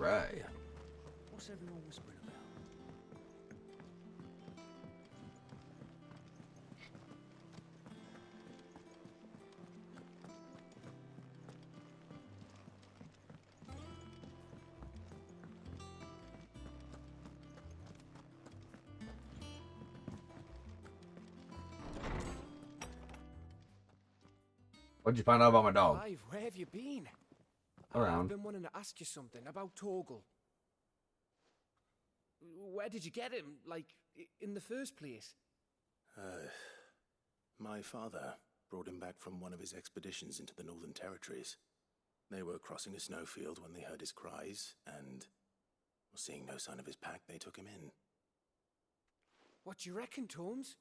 right. What's everyone whispering about? What'd you find out about my dog? Clive, where have you been? Around. I've been wanting to ask you something about Torgal. Where did you get him, like, in the first place? My father brought him back from one of his expeditions into the Northern Territories. They were crossing a snowfield when they heard his cries, and seeing no sign of his pack, they took him in. What do you reckon, Tomes?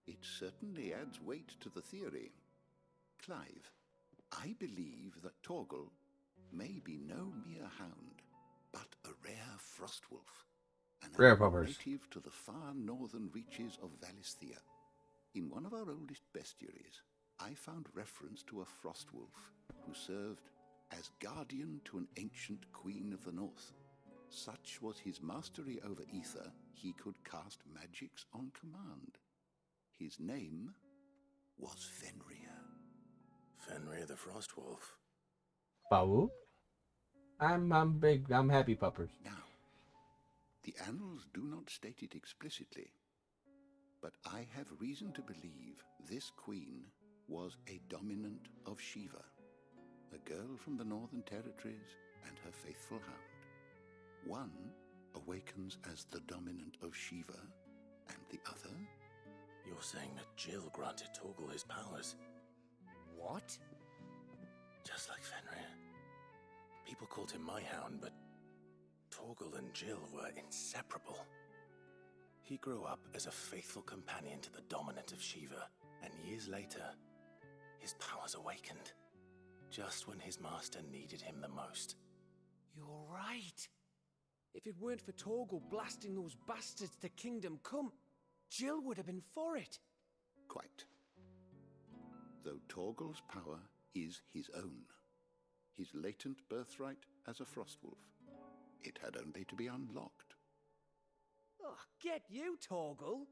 It certainly adds weight to the theory. Clive, I believe that Torgal may be no mere hound, but a rare frostwolf, an Rare animal puppers. native to the far northern reaches of Valisthea. In one of our oldest bestiaries, I found reference to a frostwolf who served as guardian to an ancient queen of the north. Such was his mastery over ether, he could cast magics on command. His name was Fenrir. Fenrir the Frostwolf. Bawu? I'm happy puppers. Now, the annals do not state it explicitly, but I have reason to believe this queen was a dominant of Shiva, a girl from the Northern Territories and her faithful hound. One awakens as the dominant of Shiva, and the other... You're saying that Jill granted Torgal his powers? What? Just like Fenrir. People called him my hound, but Torgal and Jill were inseparable. He grew up as a faithful companion to the dominant of Shiva, and years later, his powers awakened, just when his master needed him the most. You're right. If it weren't for Torgal blasting those bastards to Kingdom Come, Jill would have been for it. Quite. Though Torgal's power is his own, his latent birthright as a Frostwolf, it had only to be unlocked. Oh, get you, Torgal.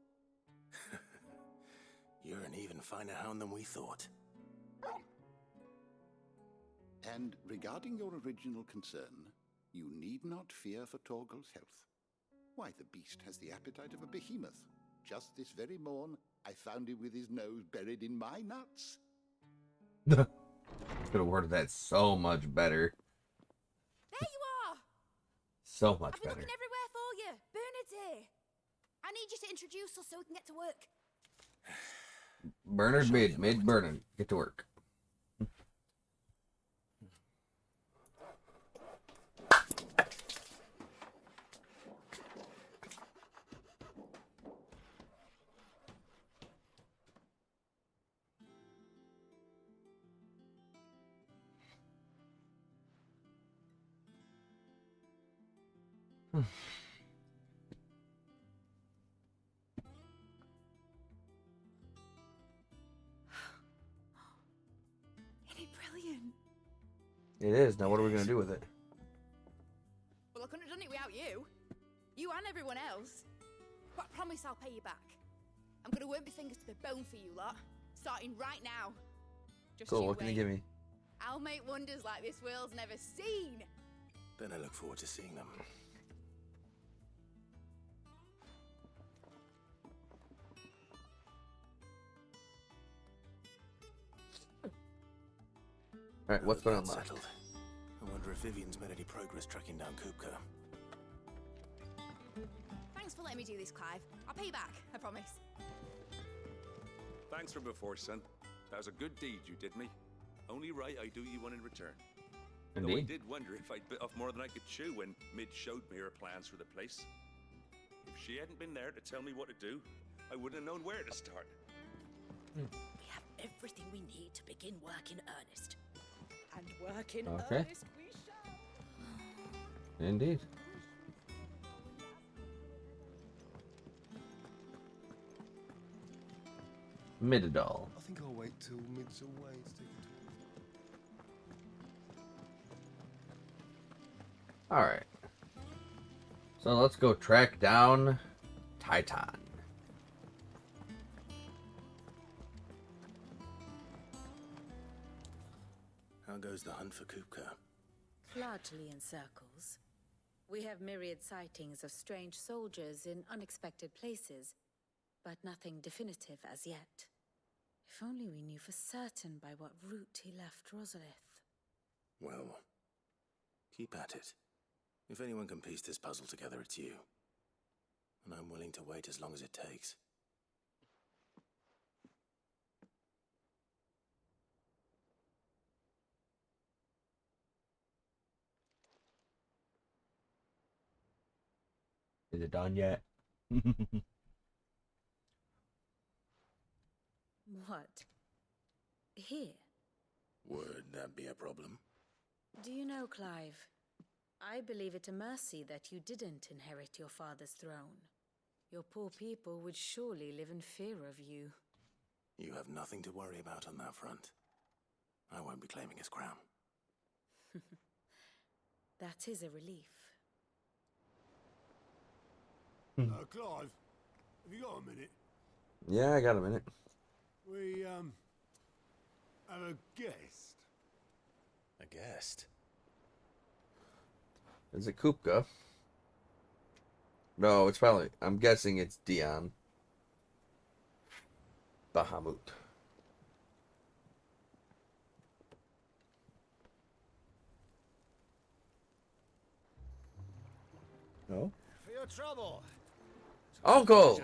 You're an even finer hound than we thought. And regarding your original concern, you need not fear for Torgal's health. Why, the beast has the appetite of a behemoth. Just this very morn, I found him with his nose buried in my nuts. Could have worded that so much better. There you are! So much I've been better. looking everywhere for you. Bernard's here. I need you to introduce us so we can get to work. Bernard mid Bernard. Get to work. Isn't it brilliant? It is. Now what are we going to do with it? Well, I couldn't have done it without you. You and everyone else. But I promise I'll pay you back. I'm going to work my fingers to the bone for you lot. Starting right now. Just Cool. you What can you wait. give me? I'll make wonders like this world's never seen. Then I look forward to seeing them. Alright, what's going on That's left? settled. I wonder if Vivian's made any progress tracking down Kupka. Thanks for letting me do this, Clive. I'll pay you back, I promise. Thanks from before, son. That was a good deed you did me. Only right I do you one in return. Though I Indeed. did wonder if I'd bit off more than I could chew when Mid showed me her plans for the place. If she hadn't been there to tell me what to do, I wouldn't have known where to start. We have everything we need to begin work in earnest. And work in Okay. earnest we shall. Indeed. Midadol. I think I'll wait till Mid's away to take a tour. Alright. So let's go track down Titan. How goes the hunt for Kupka? Largely in circles. We have myriad sightings of strange soldiers in unexpected places, but nothing definitive as yet. If only we knew for certain by what route he left Rosalith. Well, keep at it. If anyone can piece this puzzle together, it's you. And I'm willing to wait as long as it takes. Is it done yet? What? Here? Would that be a problem? Do you know, Clive? I believe it a mercy that you didn't inherit your father's throne. Your poor people would surely live in fear of you. You have nothing to worry about on that front. I won't be claiming his crown. That is a relief. Clive, have you got a minute? Yeah, I got a minute. We, have a guest. A guest? Is it Kupka? No, it's probably... I'm guessing it's Dion. Bahamut. No? For your trouble. Uncle!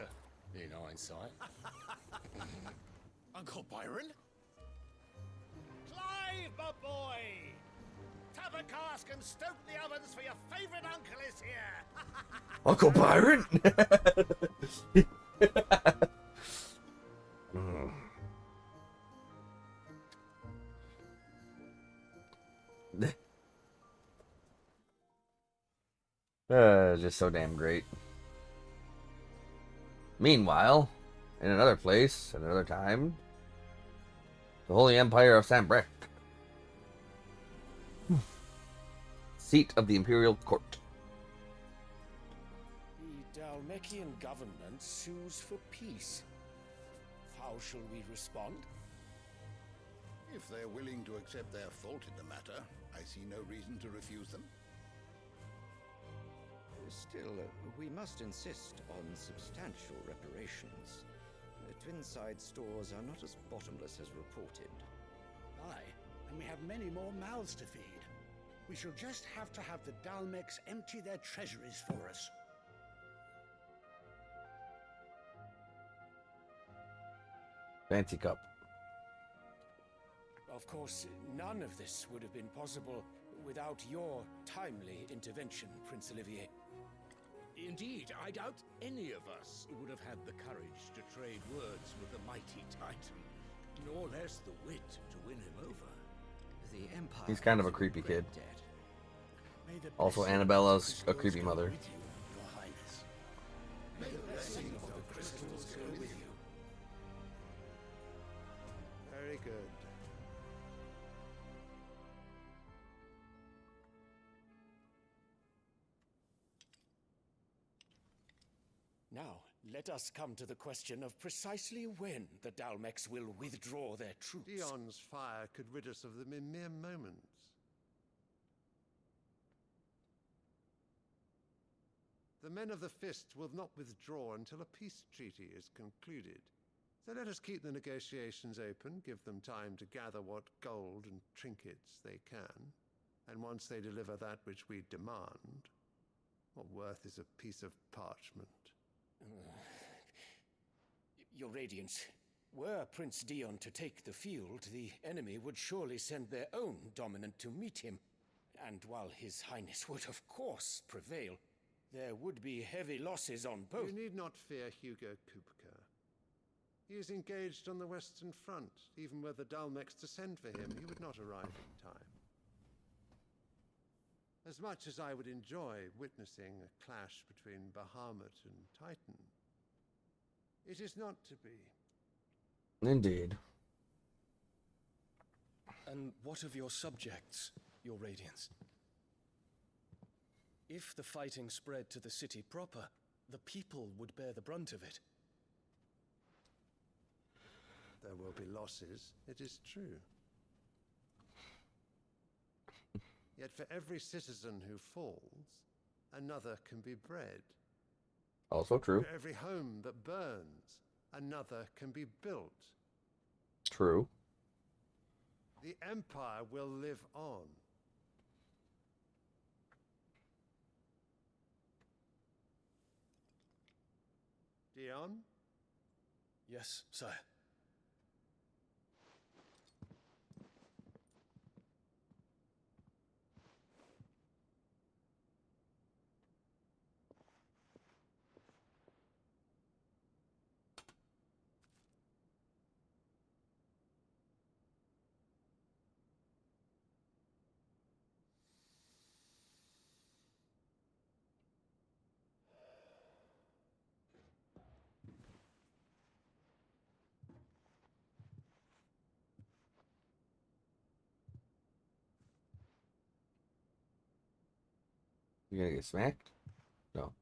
In hindsight. Uncle Byron? Clive, my boy! Tap a cask and stoke the ovens, for your favourite uncle is here! Uncle Byron? Just so damn great. Meanwhile, in another place, at another time, the Holy Empire of Sanbrecht. Seat of the Imperial Court. The Dalmekian government sues for peace. How shall we respond? If they're willing to accept their fault in the matter, I see no reason to refuse them. Still, we must insist on substantial reparations. Twinside stores are not as bottomless as reported. Aye, and we have many more mouths to feed. We shall just have to have the Dalmex empty their treasuries for us. Fancy cup. Of course, none of this would have been possible without your timely intervention, Prince Olivier. Indeed, I doubt any of us would have had the courage to trade words with the mighty Titan, nor less the wit to win him over. The Empire He's kind of a is in creepy great kid. debt. May the Also, blessing of Annabella's the a creepy crystals go mother. with you, Your Highness. May the blessing of the crystals go with you. Very good. Now, let us come to the question of precisely when the Dalmex will withdraw their troops. Dion's fire could rid us of them in mere moments. The men of the Fist will not withdraw until a peace treaty is concluded. So let us keep the negotiations open, give them time to gather what gold and trinkets they can, and once they deliver that which we demand, what worth is a piece of parchment? Your Radiance, were Prince Dion to take the field, the enemy would surely send their own dominant to meet him. And while His Highness would of course prevail, there would be heavy losses on both. You need not fear Hugo Kupka. He is engaged on the Western Front. Even were the Dalmex to send for him, he would not arrive in time. As much as I would enjoy witnessing a clash between Bahamut and Titan, it is not to be. Indeed. And what of your subjects, your Radiance? If the fighting spread to the city proper, the people would bear the brunt of it. There will be losses, it is true. Yet for every citizen who falls, another can be bred. Also true. For every home that burns, another can be built. True. The Empire will live on. Dion? Yes, sire. You gonna get smacked? No.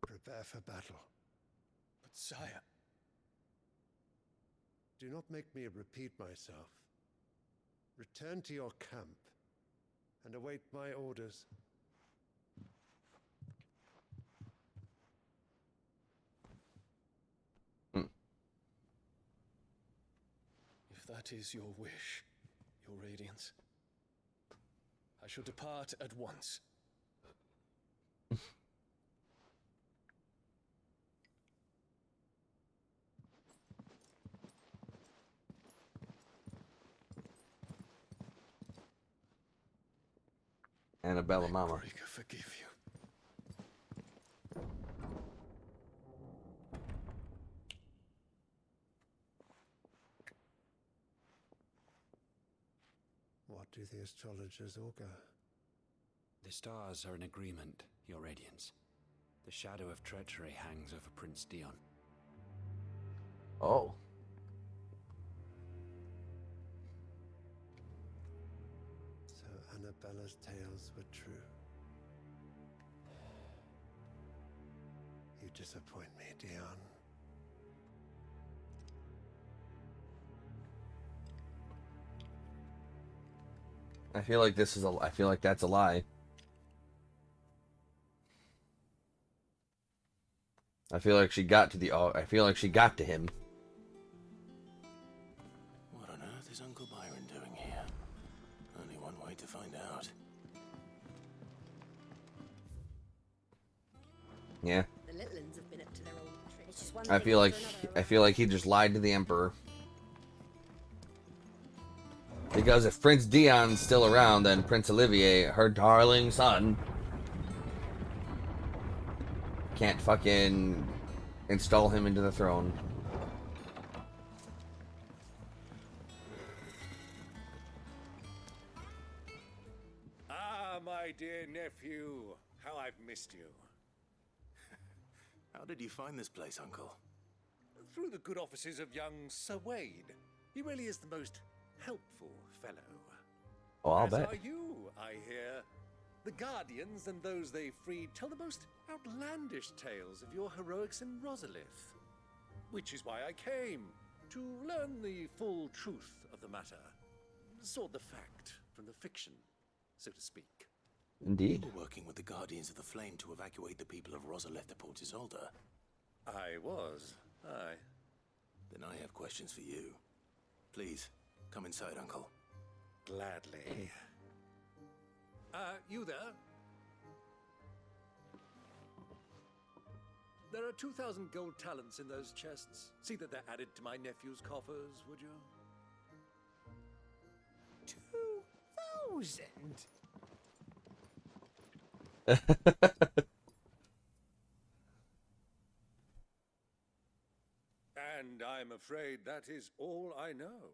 Prepare for battle. But sire... Do not make me repeat myself. Return to your camp and await my orders. If that is your wish, your Radiance, I shall depart at once. Annabella Mama. Marika, forgive you. What do the astrologers augur? The stars are in agreement, Your Radiance. The shadow of treachery hangs over Prince Dion. Oh. So Annabella's tales were true. You disappoint me, Dion. I feel like this is I feel like that's a lie. I feel like she got to I feel like she got to him. What on earth is Uncle Byron doing here? Only one way to find out. Yeah. The Litlins have been up to their old tricks. I feel like he just lied to the Emperor. Because if Prince Dion's still around, then Prince Olivier, her darling son, can't fucking install him into the throne. Ah, my dear nephew, how I've missed you. How did you find this place, Uncle? Through the good offices of young Sir Wade. He really is the most helpful fellow. Oh, I'll As bet. are you, I hear. The Guardians and those they freed tell the most outlandish tales of your heroics in Rosalith. Which is why I came, to learn the full truth of the matter. Sort the fact from the fiction, so to speak. Indeed. You were working with the Guardians of the Flame to evacuate the people of Rosalith to Port Isolde. I was, aye. Then I have questions for you. Please, come inside, Uncle. Gladly. You there? There are 2,000 gold talents in those chests. See that they're added to my nephew's coffers, would you? 2,000? And I'm afraid that is all I know.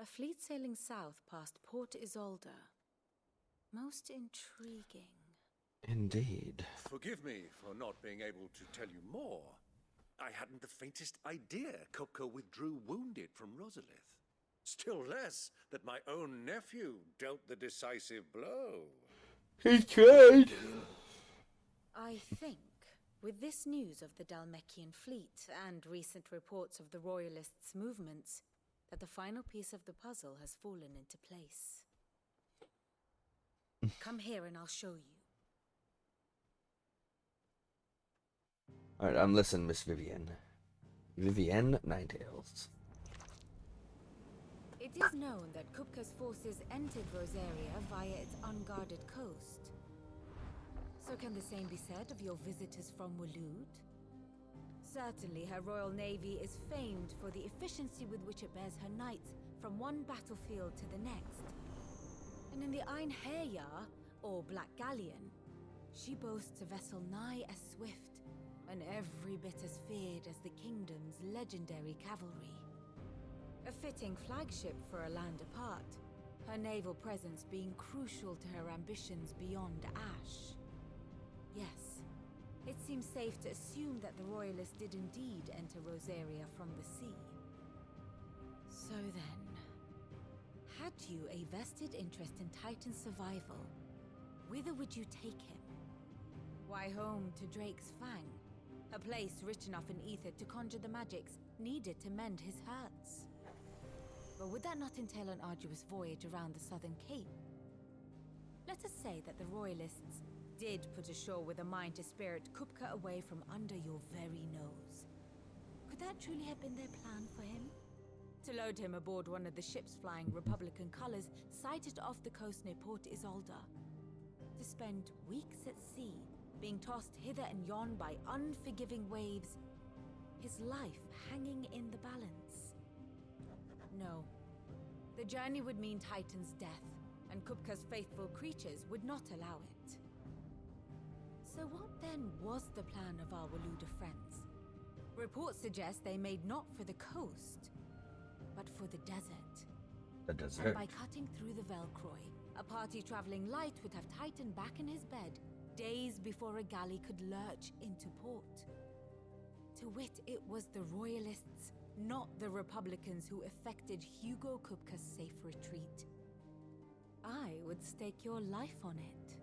A fleet sailing south past Port Isolde. Most intriguing. Indeed. Forgive me for not being able to tell you more. I hadn't the faintest idea Kupka withdrew wounded from Rosalith. Still less that my own nephew dealt the decisive blow. He tried. I think, with this news of the Dalmekian fleet and recent reports of the Royalists' movements, that the final piece of the puzzle has fallen into place. Come here and I'll show you. Alright, I'm listening, Miss Vivienne. Vivienne Ninetales. It is known that Kupka's forces entered Rosaria via its unguarded coast. So can the same be said of your visitors from Waloed? Certainly her Royal Navy is famed for the efficiency with which it bears her knights from one battlefield to the next. And in the Einherjar, or Black Galleon, she boasts a vessel nigh as swift and every bit as feared as the kingdom's legendary cavalry. A fitting flagship for a land apart, her naval presence being crucial to her ambitions beyond Ash. Yes, it seems safe to assume that the Royalists did indeed enter Rosaria from the sea. So then, had you a vested interest in Titan's survival, whither would you take him? Why, home to Drake's Fang, a place rich enough in ether to conjure the magics needed to mend his hurts. But would that not entail an arduous voyage around the southern cape? Let us say that the Royalists did put ashore with a mind to spirit Kupka away from under your very nose. Could that truly have been their plan for him? To load him aboard one of the ships flying Republican colors sighted off the coast near Port Isolde. To spend weeks at sea, being tossed hither and yon by unforgiving waves, his life hanging in the balance. No. The journey would mean Titan's death, and Kupka's faithful creatures would not allow it. So what then was the plan of our Waluda friends? Reports suggest they made not for the coast, but for the desert. The desert? And by cutting through the Velcroy, a party traveling light would have Titan back in his bed days before a galley could lurch into port. To wit, it was the Royalists, not the Republicans, who effected Hugo Kupka's safe retreat. I would stake your life on it.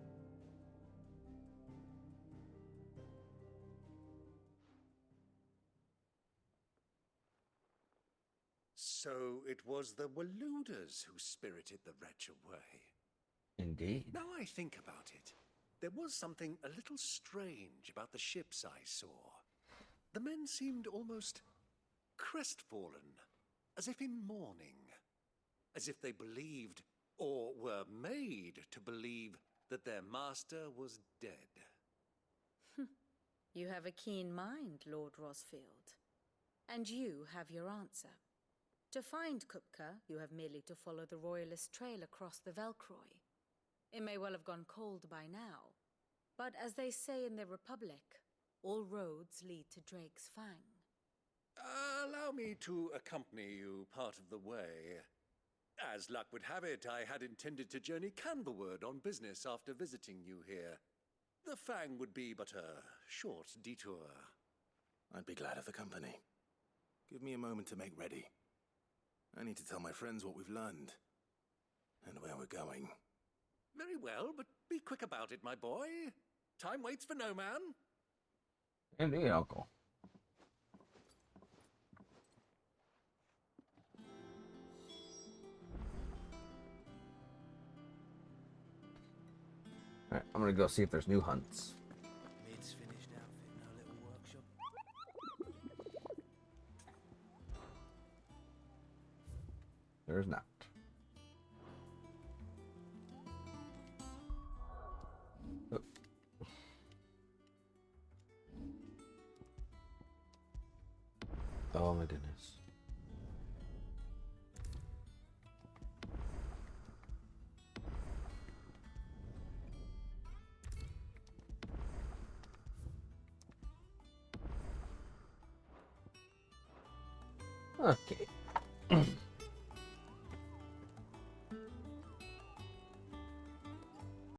So it was the Waluders who spirited the wretch away. Indeed. Now I think about it, there was something a little strange about the ships I saw. The men seemed almost crestfallen, as if in mourning, as if they believed, or were made to believe, that their master was dead. You have a keen mind, Lord Rosfield. And you have your answer. To find Kupka, you have merely to follow the Royalist trail across the Velcroy. It may well have gone cold by now, but as they say in the Republic, all roads lead to Drake's Fang. Allow me to accompany you part of the way. As luck would have it, I had intended to journey Canberward on business after visiting you here. The Fang would be but a short detour. I'd be glad of the company. Give me a moment to make ready. I need to tell my friends what we've learned, and where we're going. Very well, but be quick about it, my boy. Time waits for no man. Indeed, Uncle. Alright, I'm gonna go see if there's new hunts. Mid's finished outfitting our little workshop. There's not. Oh. Oh my goodness. Okay.